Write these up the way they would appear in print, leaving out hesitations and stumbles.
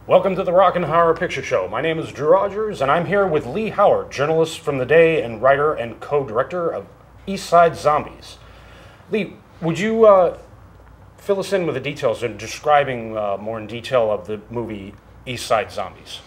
Welcome to the Rock and Horror Picture Show. My name is Drew Rogers, and I'm here with Lee Howard, journalist from The Day and writer and co-director of East Side Zombies. Lee, would you fill us in with the details and describing more in detail of the movie East Side Zombies?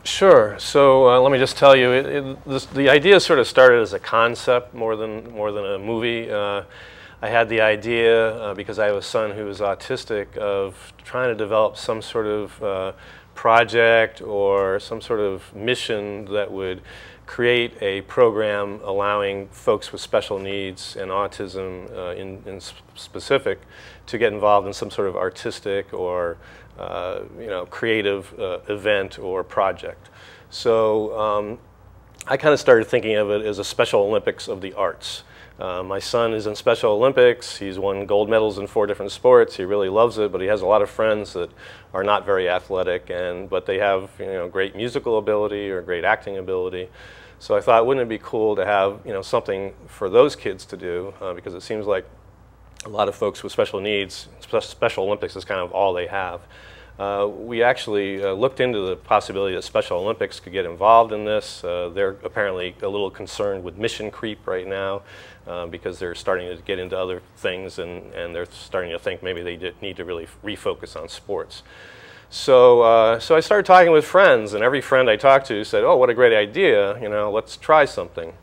Sure. So let me just tell you, the idea sort of started as a concept more than a movie. I had the idea because I have a son who is autistic of trying to develop some sort of project or some sort of mission that would create a program allowing folks with special needs and autism in specific to get involved in some sort of artistic or creative event or project. So I kind of started thinking of it as a Special Olympics of the arts. My son is in Special Olympics. He's won gold medals in 4 different sports. He really loves it, but he has a lot of friends that are not very athletic, but they have great musical ability or great acting ability. So I thought, wouldn't it be cool to have something for those kids to do? Because it seems like a lot of folks with special needs, Special Olympics is kind of all they have. We actually looked into the possibility that Special Olympics could get involved in this. They're apparently a little concerned with mission creep right now because they're starting to get into other things and they're starting to think maybe they need to really refocus on sports. So, so I started talking with friends, and every friend I talked to said, "Oh, what a great idea, let's try something."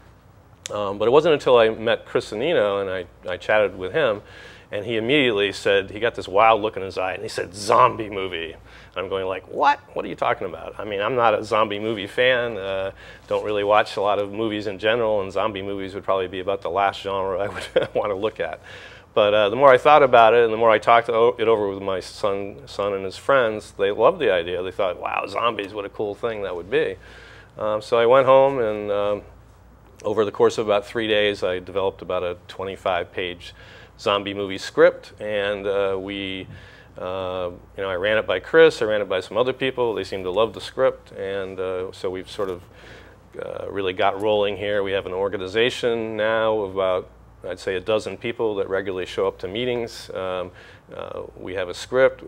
But it wasn't until I met Chris Annino and I chatted with him, and he immediately said, he got this wild look in his eye, and he said, "Zombie movie." I'm going like, what? What are you talking about? I mean, I'm not a zombie movie fan. Don't really watch a lot of movies in general, and zombie movies would probably be about the last genre I would want to look at. But the more I thought about it, and the more I talked it over with my son and his friends, they loved the idea. They thought, wow, zombies, what a cool thing that would be. So I went home, and over the course of about 3 days, I developed about a 25-page zombie movie script, and I ran it by Chris, I ran it by some other people. They seemed to love the script, and so we've sort of really got rolling here. We have an organization now of about, I'd say, a dozen people that regularly show up to meetings. We have a script,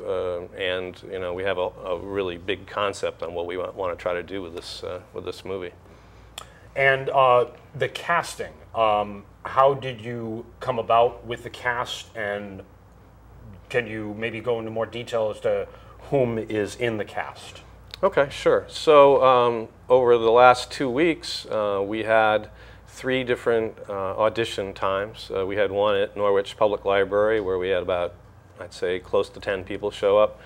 and we have a really big concept on what we want to try to do with this movie. And the casting, how did you come about with the cast, and can you maybe go into more detail as to whom is in the cast? Okay, sure. So over the last 2 weeks, we had 3 different audition times. We had one at Norwich Public Library where we had about, I'd say, close to 10 people show up.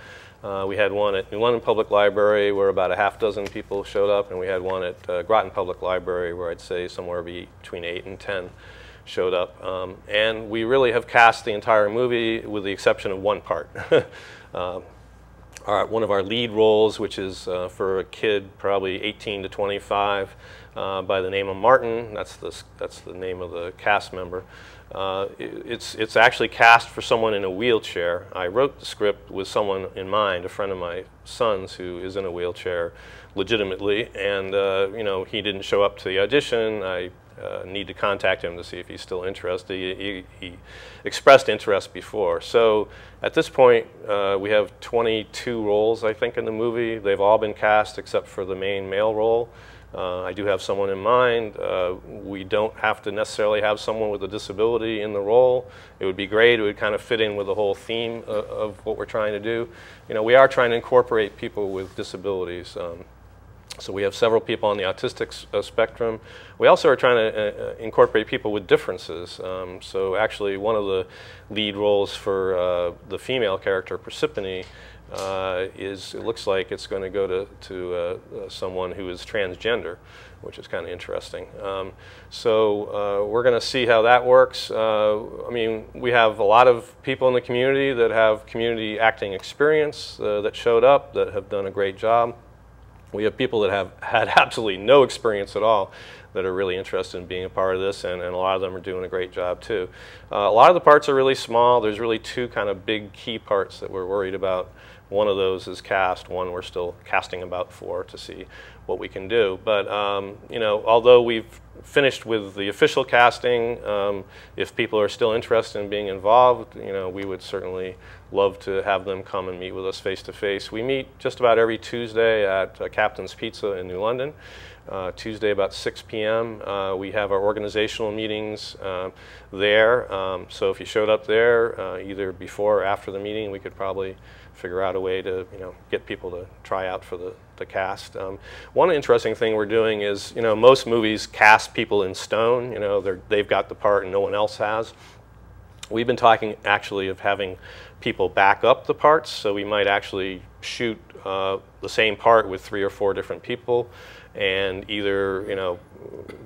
We had one at New London Public Library where about a half dozen people showed up, and we had one at Groton Public Library where I'd say somewhere between 8 and 10 showed up. And we really have cast the entire movie with the exception of one part. One of our lead roles, which is for a kid probably 18 to 25 by the name of Martin. That's the name of the cast member. It's actually cast for someone in a wheelchair. I wrote the script with someone in mind, a friend of my son's who is in a wheelchair legitimately, and he didn't show up to the audition. I need to contact him to see if he's still interested. He expressed interest before. So at this point, we have 22 roles, I think, in the movie. They've all been cast except for the main male role. I do have someone in mind. We don't have to necessarily have someone with a disability in the role. It would be great. It would kind of fit in with the whole theme of what we're trying to do. We are trying to incorporate people with disabilities. So we have several people on the autistic spectrum. We also are trying to incorporate people with differences. So actually one of the lead roles for the female character, Persephone, it looks like it's going to go to someone who is transgender, which is kind of interesting. So we're going to see how that works. I mean, we have a lot of people in the community that have community acting experience that showed up that have done a great job. We have people that have had absolutely no experience at all that are really interested in being a part of this, and a lot of them are doing a great job too. A lot of the parts are really small. There's really two kind of big key parts that we're worried about. One of those is cast. One we're still casting about for to see what we can do. But you know, although we've finished with the official casting, if people are still interested in being involved, you know, we would certainly love to have them come and meet with us face to face. We meet just about every Tuesday at Captain's Pizza in New London. Tuesday about 6 p.m. We have our organizational meetings there. So if you showed up there, either before or after the meeting, we could probably figure out a way to, you know, get people to try out for the cast. One interesting thing we're doing is, you know, most movies cast people in stone. You know, they've got the part and no one else has. We've been talking actually of having people back up the parts, so we might actually shoot the same part with 3 or 4 different people, and either, you know,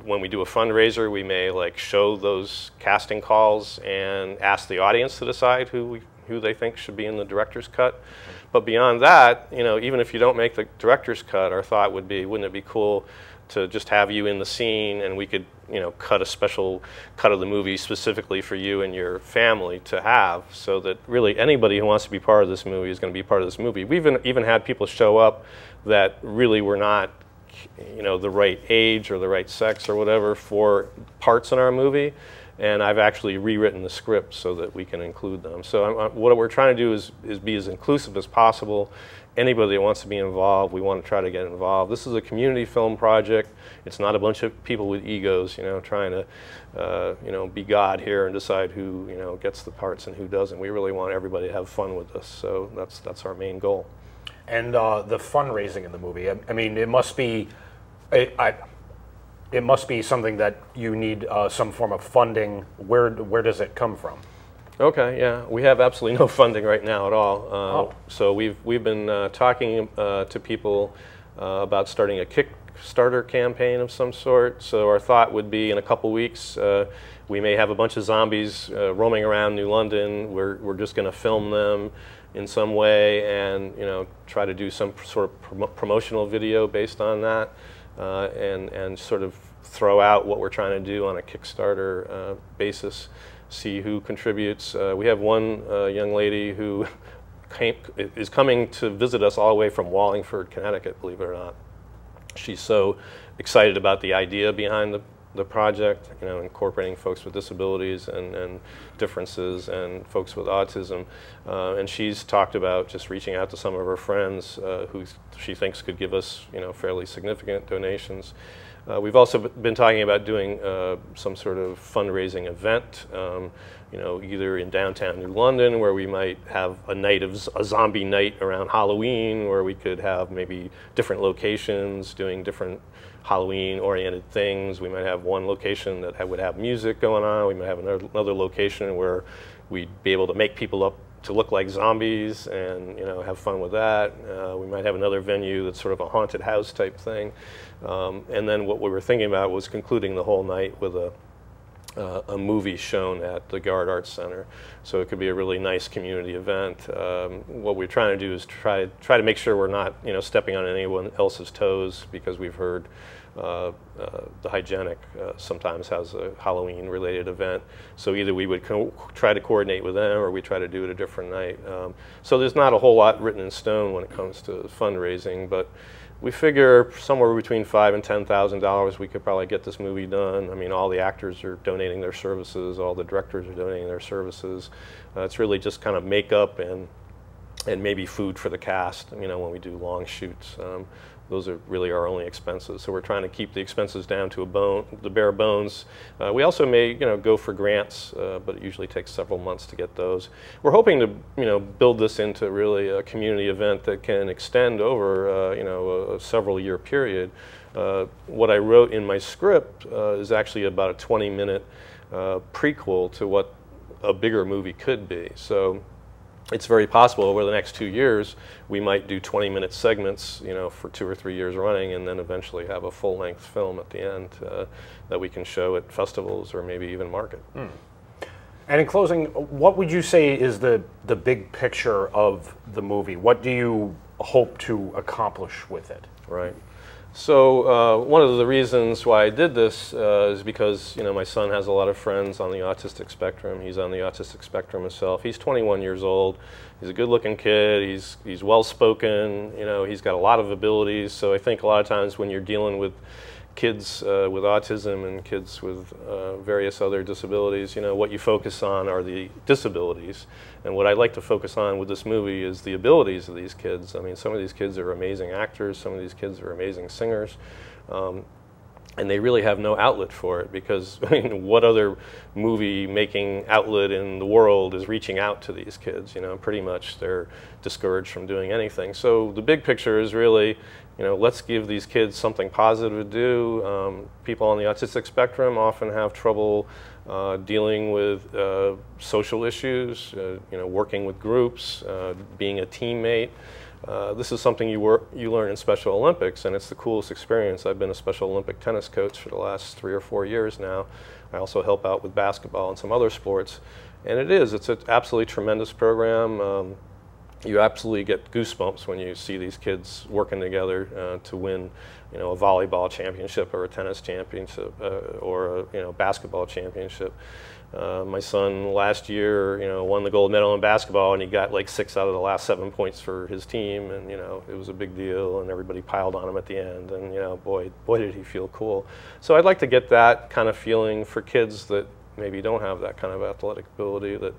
when we do a fundraiser, we may like show those casting calls and ask the audience to decide who they think should be in the director's cut. But beyond that, you know, even if you don't make the director's cut, our thought would be, wouldn't it be cool to just have you in the scene, and we could, you know, cut a special cut of the movie specifically for you and your family to have, so that really anybody who wants to be part of this movie is going to be part of this movie. We've even had people show up that really were not, you know, the right age or the right sex or whatever for parts in our movie, and I've actually rewritten the script so that we can include them. So what we're trying to do is be as inclusive as possible. Anybody that wants to be involved, we want to try to get involved. This is a community film project. It's not a bunch of people with egos, you know, trying to, you know, be God here and decide who, you know, gets the parts and who doesn't. We really want everybody to have fun with this. So that's our main goal. And the fundraising in the movie, I mean, it must be, it must be something that you need some form of funding. Where does it come from? Okay, yeah, we have absolutely no funding right now at all. So we've been talking to people about starting a Kickstarter campaign of some sort. So our thought would be, in a couple weeks, we may have a bunch of zombies roaming around New London. We're just going to film them in some way, and, you know, try to do some sort of promotional video based on that, and sort of throw out what we're trying to do on a Kickstarter basis. See who contributes. We have one young lady who is coming to visit us all the way from Wallingford, Connecticut, believe it or not. She's so excited about the idea behind the project, you know, incorporating folks with disabilities and differences and folks with autism. And she's talked about just reaching out to some of her friends who she thinks could give us, you know, fairly significant donations. We've also been talking about doing some sort of fundraising event, you know, either in downtown New London, where we might have a zombie night around Halloween, where we could have maybe different locations doing different Halloween-oriented things. We might have one location that would have music going on. We might have another location where we'd be able to make people up to look like zombies and, you know, have fun with that. We might have another venue that's sort of a haunted house type thing. And then what we were thinking about was concluding the whole night with a movie shown at the Gard Arts Center. So it could be a really nice community event. What we're trying to do is try to make sure we're not, you know, stepping on anyone else's toes, because we've heard the Hygienic sometimes has a Halloween-related event. So either we would try to coordinate with them, or we try to do it a different night. So there's not a whole lot written in stone when it comes to fundraising, but we figure somewhere between $5,000 and $10,000 we could probably get this movie done. I mean, all the actors are donating their services, all the directors are donating their services. It's really just kind of makeup and maybe food for the cast, you know, when we do long shoots. Those are really our only expenses. So we're trying to keep the expenses down to the bare bones. We also may, you know, go for grants, but it usually takes several months to get those. We're hoping to, you know, build this into really a community event that can extend over, you know, a several-year period. What I wrote in my script is actually about a 20-minute prequel to what a bigger movie could be. So it's very possible over the next 2 years we might do 20-minute segments, you know, for 2 or 3 years running, and then eventually have a full-length film at the end that we can show at festivals or maybe even market. And in closing, what would you say is the big picture of the movie? What do you hope to accomplish with it? Right. So one of the reasons why I did this is because my son has a lot of friends on the autistic spectrum. He's on the autistic spectrum himself. He's 21 years old. He's a good-looking kid. He's well-spoken. He's got a lot of abilities. So I think a lot of times when you're dealing with kids with autism and kids with various other disabilities, what you focus on are the disabilities. And what I like to focus on with this movie is the abilities of these kids. I mean, some of these kids are amazing actors, some of these kids are amazing singers, and they really have no outlet for it because, I mean, what other movie-making outlet in the world is reaching out to these kids? Pretty much they're discouraged from doing anything. So the big picture is really, let's give these kids something positive to do. People on the autistic spectrum often have trouble dealing with social issues, working with groups, being a teammate. This is something you learn in Special Olympics, and it's the coolest experience. I've been a Special Olympic tennis coach for the last 3 or 4 years now. I also help out with basketball and some other sports. And it's an absolutely tremendous program. You absolutely get goosebumps when you see these kids working together to win, a volleyball championship or a tennis championship or a basketball championship. My son last year, won the gold medal in basketball, and he got like 6 out of the last 7 points for his team, and it was a big deal, and everybody piled on him at the end, and boy did he feel cool. So I'd like to get that kind of feeling for kids that maybe don't have that kind of athletic ability, that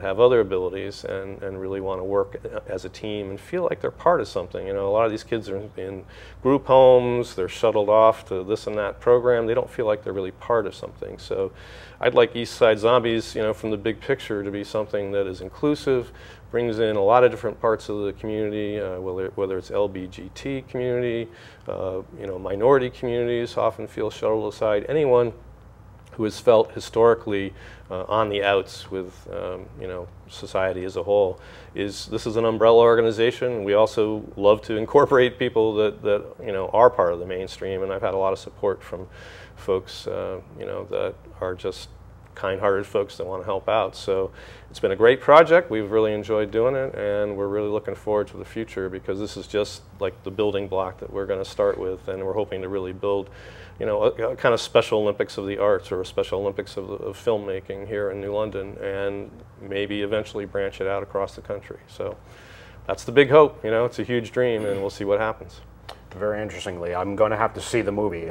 have other abilities and really want to work as a team and feel like they're part of something. A lot of these kids are in group homes, they're shuttled off to this and that program. They don't feel like they're really part of something. So I'd like East Side Zombies, from the big picture, to be something that is inclusive, brings in a lot of different parts of the community, whether it's LBGT community, minority communities often feel shuttled aside. Anyone who has felt historically on the outs with society as a whole. This is an umbrella organization. We also love to incorporate people that are part of the mainstream, and I've had a lot of support from folks that are just kind-hearted folks that want to help out. So it's been a great project. We've really enjoyed doing it, and we're really looking forward to the future because this is just like the building block that we're going to start with, and we're hoping to really build a kind of Special Olympics of the arts or a Special Olympics of filmmaking here in New London, and maybe eventually branch it out across the country. So that's the big hope. It's a huge dream, and we'll see what happens. Very interestingly, I'm going to have to see the movie.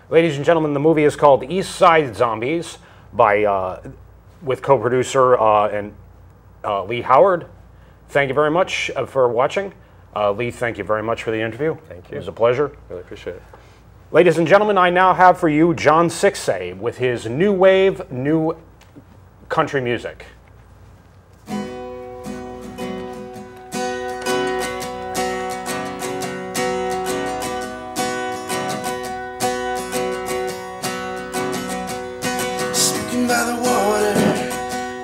Ladies and gentlemen, the movie is called East Side Zombies with co-producer and Lee Howard. Thank you very much for watching. Lee, thank you very much for the interview. Thank you. It was a pleasure. Really appreciate it. Ladies and gentlemen, I now have for you John Sixay with his new wave, new country music. Smoking by the water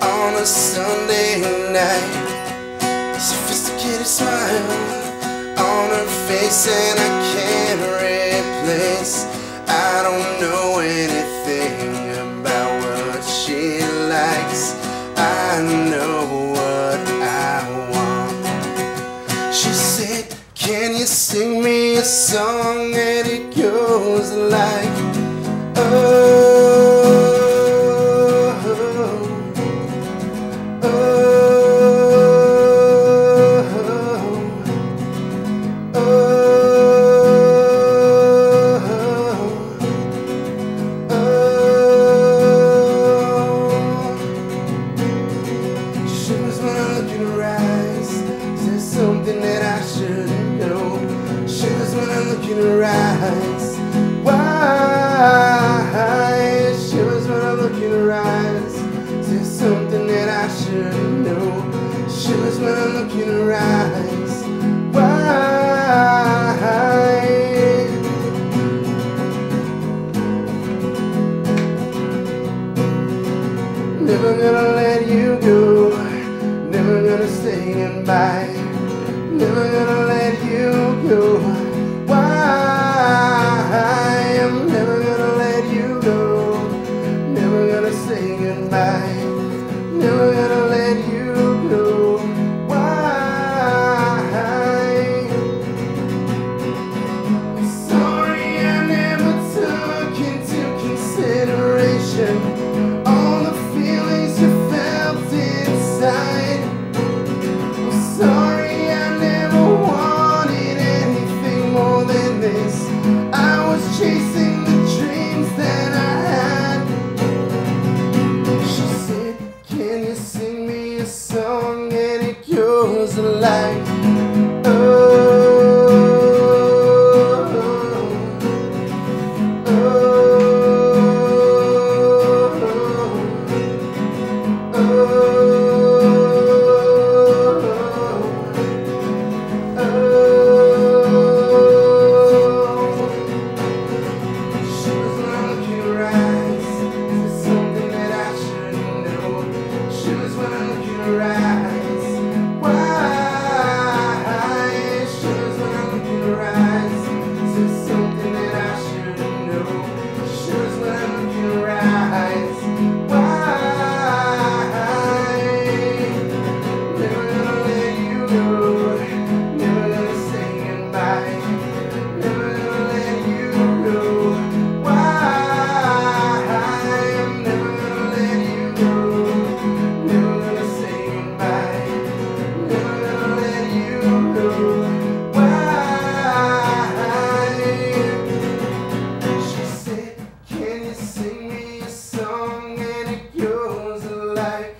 on a Sunday night, sophisticated smile on her face, and I can't replace. I don't know anything about what she likes. I know what I want. She said, can you sing me a song? And it goes like, oh, never gonna let you go, never gonna say goodbye, never gonna let you go. Why? I'm never gonna let you go, never gonna say goodbye, never gonna let you go. Why? So like. Oh, oh, oh, oh, oh. She was when I look in her eyes. There's something that I should know. She was when I look in her eyes. Why? She was when I look in her eyes. There's something that I should know. She was when I look in her eyes. Why? Never gonna let you go. Never gonna say goodbye. Never gonna let you go. Why? I'm never gonna let you go. Never gonna say goodbye. Never gonna let you go. Why? She said, can you sing me a song? And it goes like.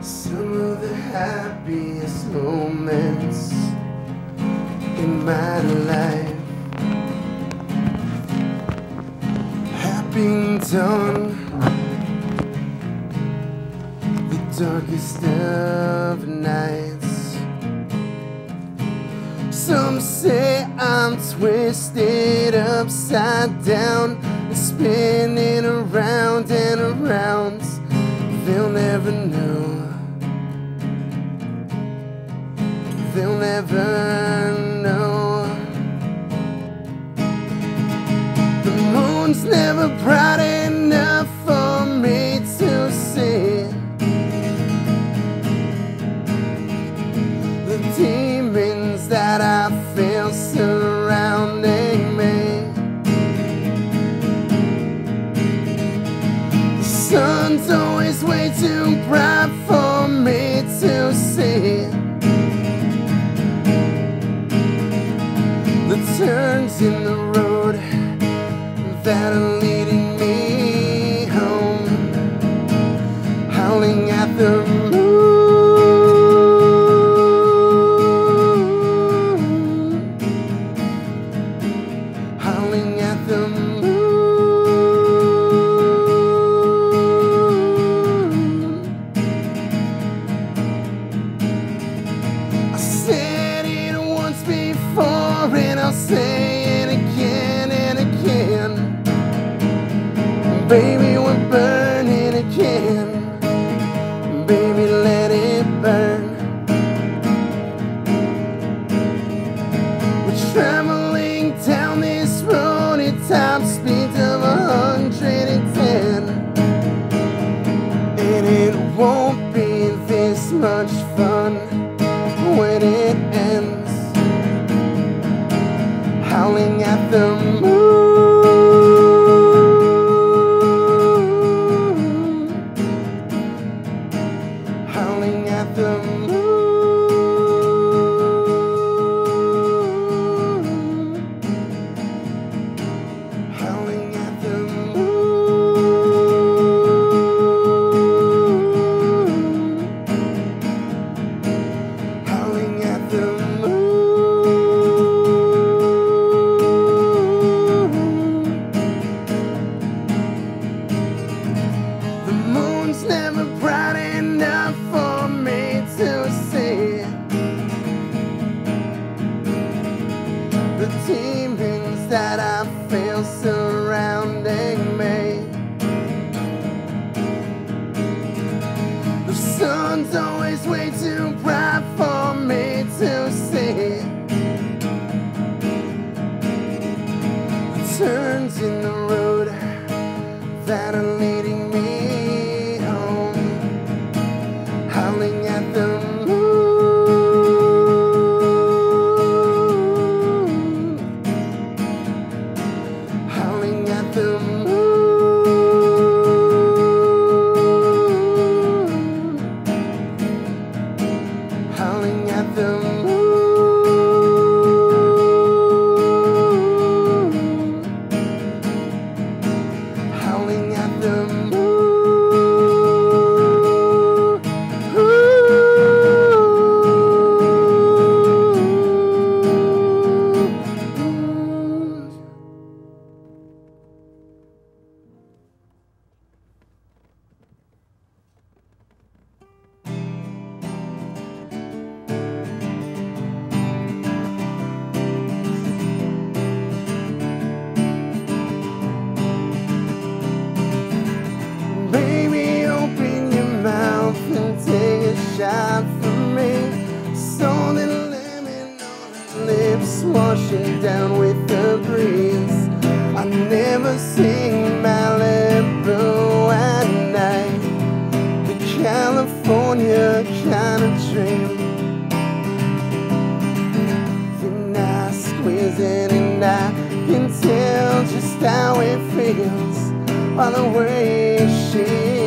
Some of the happiest moments in my life have been done the darkest of nights. Some say I'm twisted upside down and spinning around and around. They'll never know. They'll never know. The moon's never bright enough for me to see the demons that I feel surrounding me. The sun's always way too bright for me to see the turns in the road that are leading me home, howling at the moon, howling at the moon. I said it once before and I'll say it again and again. Baby, we're burning again. Baby, let it burn. We're traveling down this road at top speed of 110, and it won't be this much fun when it ends. Howling at the moon, howling at the moon, howling at the moon, howling at the moon. The moon's never bright enough for me to see the demons that I feel surrounding me. The sun's always way too bright for me to see the turns in the road that are leading me home, howling at the moon. shot for me. Salt and lemon on her lips, washing down with the breeze. I never seen Malibu at night, the California kind of dream. Then I squeeze it and I can tell just how it feels by the way she is.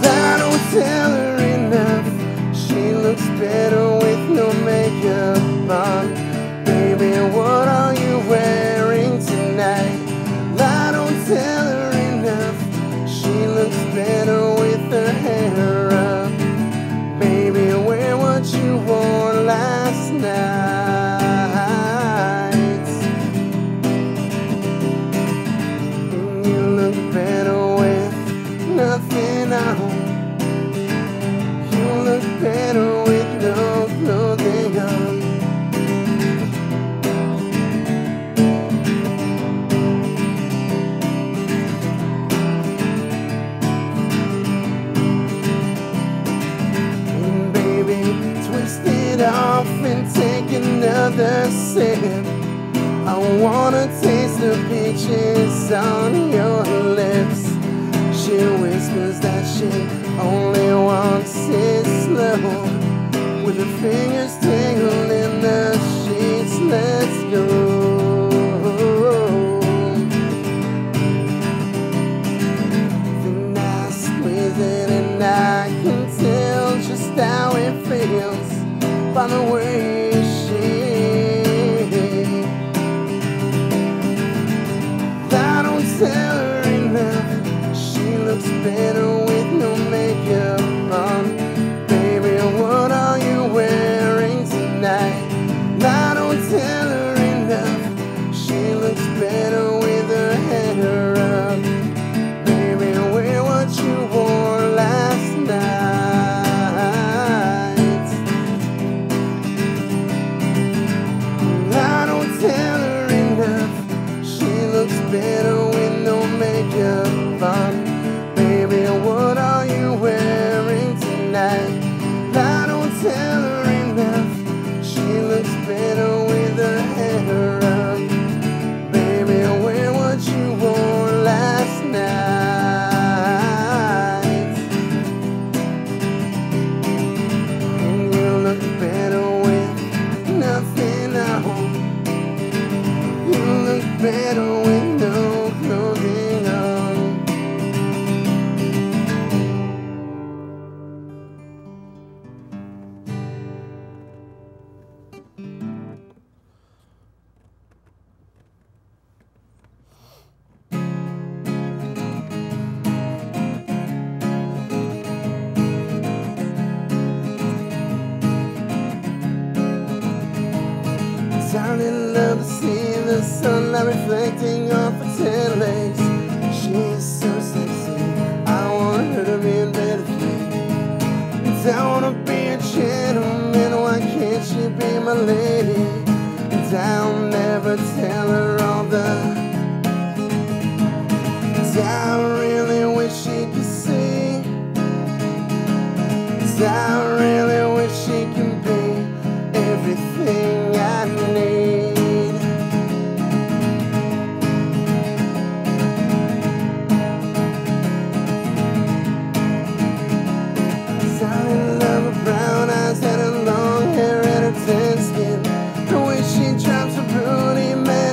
I don't tell her enough, she looks better with no makeup on. Baby, what are you wearing tonight? I don't tell her enough, she looks better with her hair up. Baby, wear what you wore last night, and you look better with nothing on. You look better with no clothing on. Twist it off and take another sip. I wanna taste the peaches on your lips. She whispers that she only wants it slow, with her fingers tangled in the sheets. Let's go. Then I squeeze it and I can tell just how it feels by the way she is. I don't tell her enough, she looks better with no makeup on. Baby, what are you wearing tonight? I don't tell her enough, she looks better with her hair up. Baby, wear what you wore last night. I don't tell her enough, she looks better with no makeup on. Baby, what are you wearing tonight? I don't tell her enough, she looks better with her hair up. Baby, wear what you wore last night. And you look better with nothing on. You look better with no clothing on. Sounding love to see the sunlight reflecting off her tan legs. She's so sexy, I want her to be in bed with me. And I wanna be a gentleman, why can't she be my lady? And I'll never tell her all the I really wish she could see. I really wish she can be everything I need. I'm in love with brown eyes and her long hair and her tan skin. The way she drops her booty, man,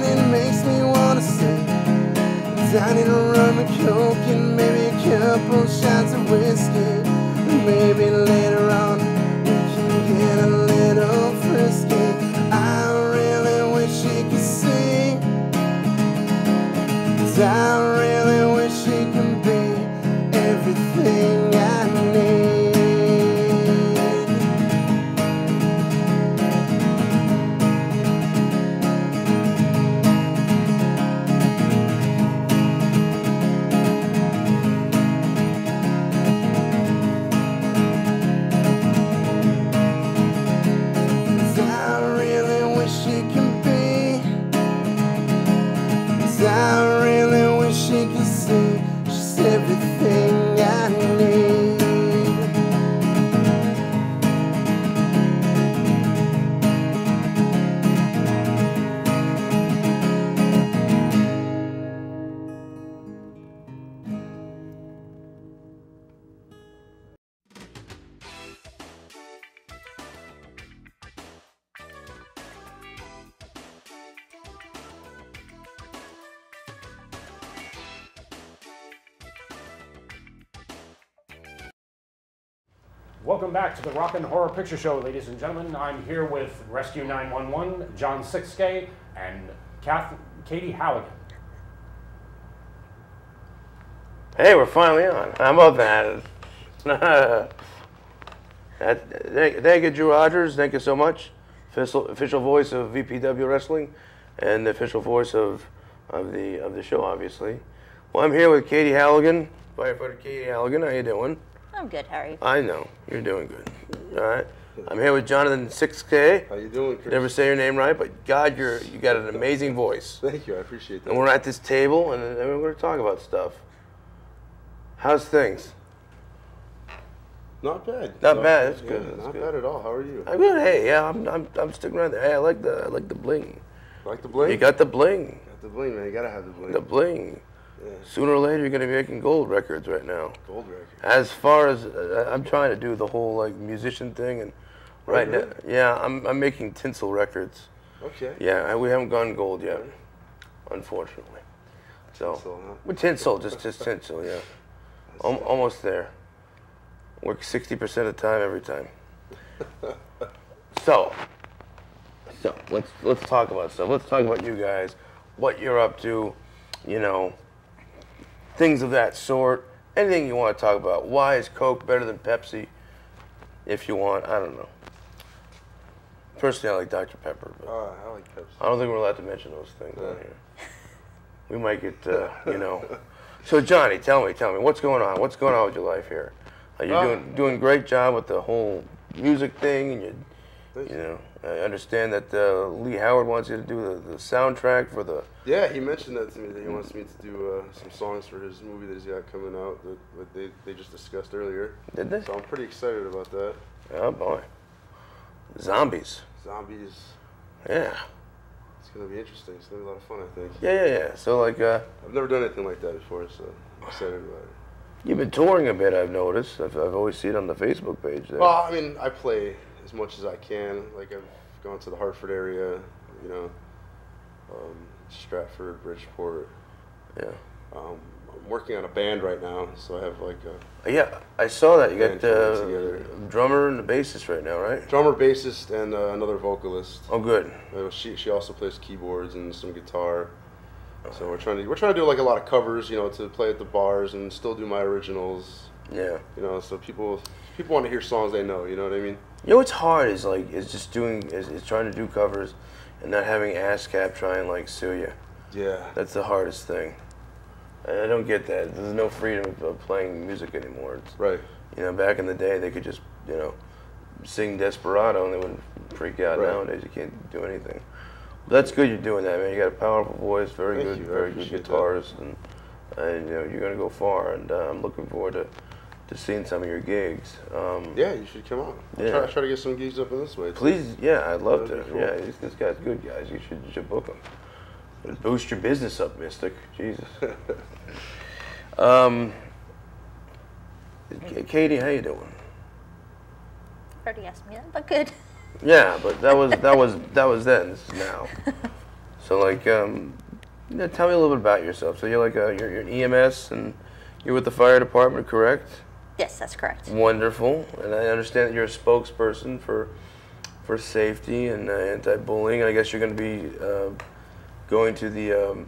Welcome back to the Rockin' Horror Picture Show, ladies and gentlemen. I'm here with Rescue 911, John Sixkay, and Katie Halligan. Hey, we're finally on. How about that? Thank you, Drew Rogers. Thank you so much. Official voice of VPW Wrestling, and the official voice of the show, obviously. Well, I'm here with Katie Halligan, firefighter Katie Halligan. How you doing? I'm good, how are you? I know you're doing good. All right. I'm here with Jonathan Sixkay. How you doing, Chris? Never say your name right, but God, you got an amazing voice. Thank you, I appreciate that. And we're at this table, and we're going to talk about stuff. How's things? Not bad. Not bad. That's Yeah, good. That's not good. bad at all. How are you? I'm good. Hey, yeah, I'm sticking around there. Hey, I like the bling. Like the bling? You got the bling. Got the bling, man. You gotta have the bling. The bling. Yeah. Sooner or later, you're gonna be making gold records right now. Gold record. As far as I'm trying to do the whole like musician thing, and right now, yeah, I'm making tinsel records. Okay. Yeah, we haven't gone gold yet, unfortunately. So Tinsel, huh? with tinsel, just tinsel, yeah. Almost there. Work 60% of the time every time. So let's talk about stuff. Let's talk about you guys, what you're up to, you know, things of that sort. Anything you want to talk about. Why is Coke better than Pepsi? If you want, I don't know. Personally, I like Dr. Pepper, but I like Pepsi. I don't think we're allowed to mention those things on here. We might get, you know. So Johnny, tell me, what's going on? What's going on with your life here? You're doing a great job with the whole music thing, and you know, I understand that Lee Howard wants you to do the soundtrack for the. Yeah, he mentioned that to me, that he wants me to do some songs for his movie that he's got coming out that they just discussed earlier. Did they? So I'm pretty excited about that. Oh boy. Zombies. Zombies. Yeah. It's gonna be interesting. It's gonna be a lot of fun, I think. Yeah. So like, I've never done anything like that before, so I'm excited about it. you've been touring a bit. I've noticed. I've always seen it on the Facebook page there. Well, I mean, I play as much as I can. Like, I've gone to the Hartford area, you know, Stratford, Bridgeport. Yeah. I'm working on a band right now, so I have like a Yeah, I saw that. You got band coming together. drummer and the bassist right now, right? Drummer, bassist, and another vocalist. Oh, good. She also plays keyboards and some guitar. So we're trying to do like a lot of covers, you know, to play at the bars and still do my originals. Yeah. You know, so people want to hear songs they know. You know what I mean? You know what's hard is trying to do covers and not having ASCAP try and like sue you. Yeah. That's the hardest thing. I don't get that. There's no freedom of playing music anymore. It's, Right. you know, back in the day they could just, you know, sing Desperado and they wouldn't freak out. Right. Nowadays you can't do anything. But that's good you're doing that, man. You got a powerful voice, very Thank you. I good appreciate guitarist, and you know you're gonna go far. And I'm looking forward to seeing some of your gigs. Yeah, you should come on. Yeah. Try to get some gigs up in this way. Too. Please, yeah, I'd love to. That'd be cool. Yeah, this guy's good, guys. You should book him. It'd boost your business up, Mystic. Jesus. Katie, how you doing? Already asked me that, but good. Yeah, but that was then. This is now. So like, yeah, tell me a little bit about yourself. So you're like you're an EMS and you're with the fire department, correct? Yes, that's correct. Wonderful. And I understand that you're a spokesperson for safety and anti-bullying. And I guess you're going to be going to the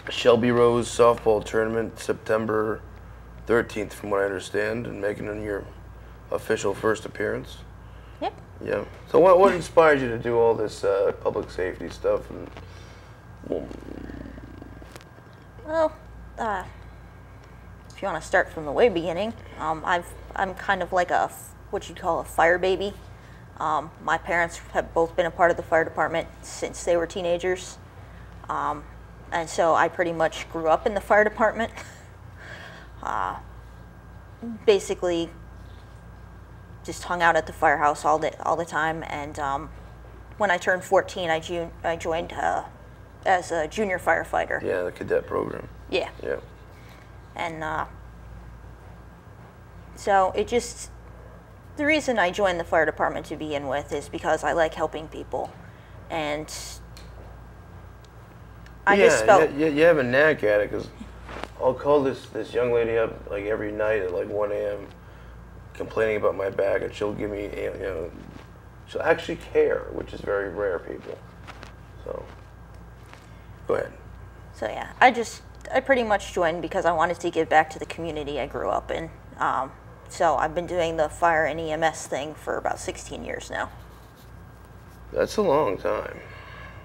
Shelby Rose softball tournament September 13th, from what I understand, and making it your official first appearance. Yep. Yeah. So what inspired you to do all this public safety stuff? And Well, if you want to start from the way beginning, I'm kind of like what you'd call a fire baby. My parents have both been a part of the fire department since they were teenagers, and so I pretty much grew up in the fire department. Basically, just hung out at the firehouse all the time, and when I turned 14, I joined as a junior firefighter. yeah, the cadet program. Yeah. Yeah. And so the reason I joined the fire department to begin with is because I like helping people, and I just felt you have a knack at it, because I'll call this young lady up like every night at like 1 a.m. complaining about my back, and she'll give me, she'll actually care, which is very rare, people. So, go ahead. So yeah, I pretty much joined because I wanted to give back to the community I grew up in. So I've been doing the fire and EMS thing for about 16 years now. That's a long time.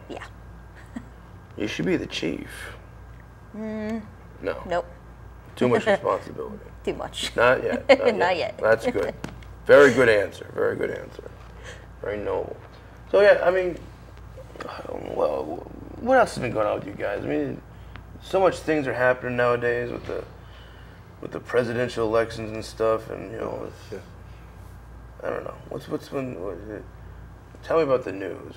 Yeah. You should be the chief. No. Nope. Too much responsibility. Too much. Not yet. Not yet. Not yet. That's good. Very good answer. Very good answer. Very noble. So yeah, I mean, well, what else has been going on with you guys? I mean, so much things are happening nowadays with the presidential elections and stuff, and it's, I don't know. Tell me about the news.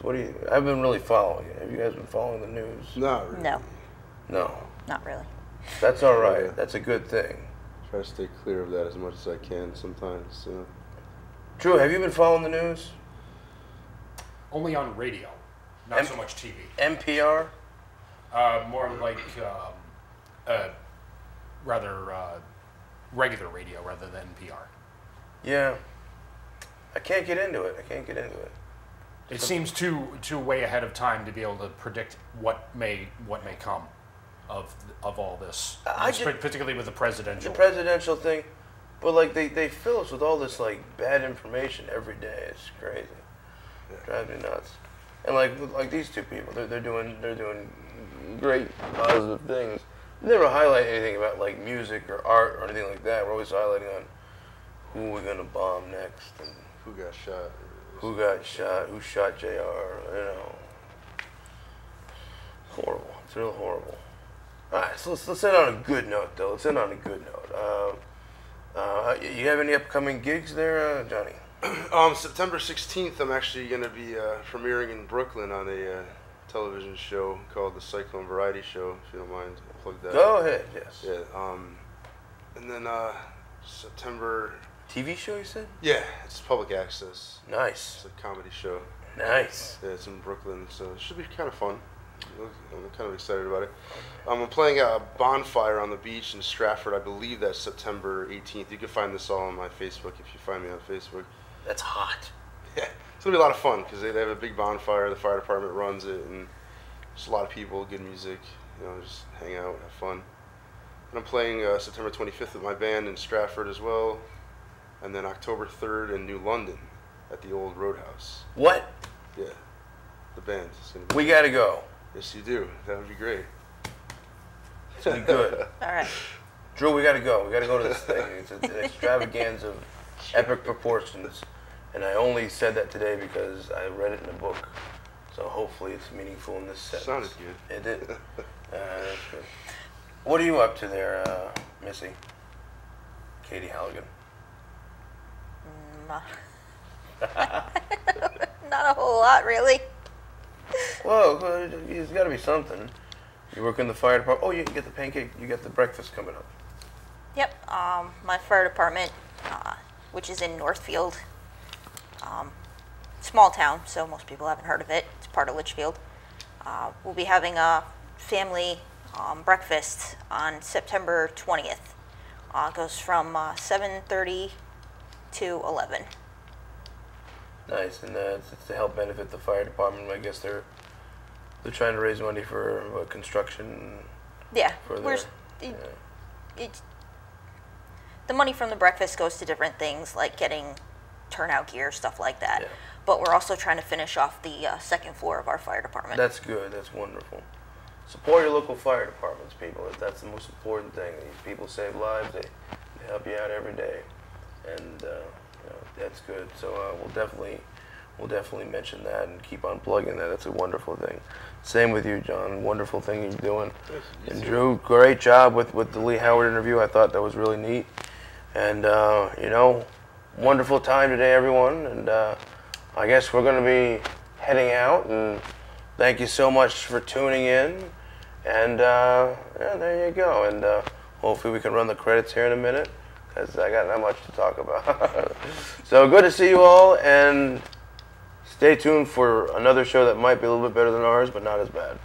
I've been really following it. Have you guys been following the news? Not really. No, No. not really. That's all right. That's a good thing. Try to stay clear of that as much as I can sometimes. Drew, have you been following the news? Only on radio, not so much TV. NPR? More like rather regular radio rather than NPR. Yeah. I can't get into it. It seems too way ahead of time to be able to predict what may come of all this, particularly with the presidential. The presidential thing, but like they fill us with all this like bad information every day. It's crazy. It drives me nuts. And like these two people, they're doing great positive things. They never highlight anything about like music or art or anything like that. We're always highlighting on who we're gonna bomb next and Who got shot? who shot JR. Horrible. It's real horrible. All right, so let's end on a good note, though. You have any upcoming gigs there, Johnny? September 16th, I'm actually going to be premiering in Brooklyn on a television show called The Cyclone Variety Show, if you don't mind. I'll plug that. Go ahead, yes. Yeah, and then September... TV show, you said? Yeah, it's public access. Nice. It's a comedy show. Nice. Yeah, it's in Brooklyn, so it should be kind of fun. I'm kind of excited about it. I'm playing a bonfire on the beach in Stratford. I believe that's September 18th. You can find this all on my Facebook if you find me on Facebook. That's hot. Yeah, it's going to be a lot of fun because they have a big bonfire. The fire department runs it, and just a lot of people, good music, just hang out, have fun. And I'm playing September 25th with my band in Stratford as well. And then October 3rd in New London at the old Roadhouse. What? Yeah, the band is going to be. We gotta go. Yes, you do. That would be great. It's gonna be good. All right. Drew, we gotta go. We gotta go to this thing. It's an extravaganza of epic proportions. And I only said that today because I read it in a book. So hopefully it's meaningful in this sentence. Sounded good. It did. That's good. What are you up to there, Missy? Katie Halligan. Not a whole lot, really. Well, there's got to be something. You work in the fire department. Oh, you get the pancake. You got the breakfast coming up. Yep. My fire department, which is in Northfield, small town, so most people haven't heard of it. It's part of Litchfield. We'll be having a family breakfast on September 20th. It goes from 7:30 to 11. Nice, and it's to help benefit the fire department. I guess they're trying to raise money for construction. Yeah, For the money from the breakfast goes to different things like getting turnout gear, stuff like that. Yeah. But we're also trying to finish off the second floor of our fire department. That's good. That's wonderful. Support your local fire departments, people. That's the most important thing. These people save lives. They help you out every day, and that's good. So we'll definitely mention that and keep on plugging that. That's a wonderful thing. Same with you, John. Wonderful thing you're doing. And Drew, great job with the Lee Howard interview. I thought that was really neat. And wonderful time today, everyone. And I guess we're going to be heading out. And thank you so much for tuning in. And there you go. And hopefully we can run the credits here in a minute, because I got not much to talk about. So good to see you all, and stay tuned for another show that might be a little bit better than ours, but not as bad.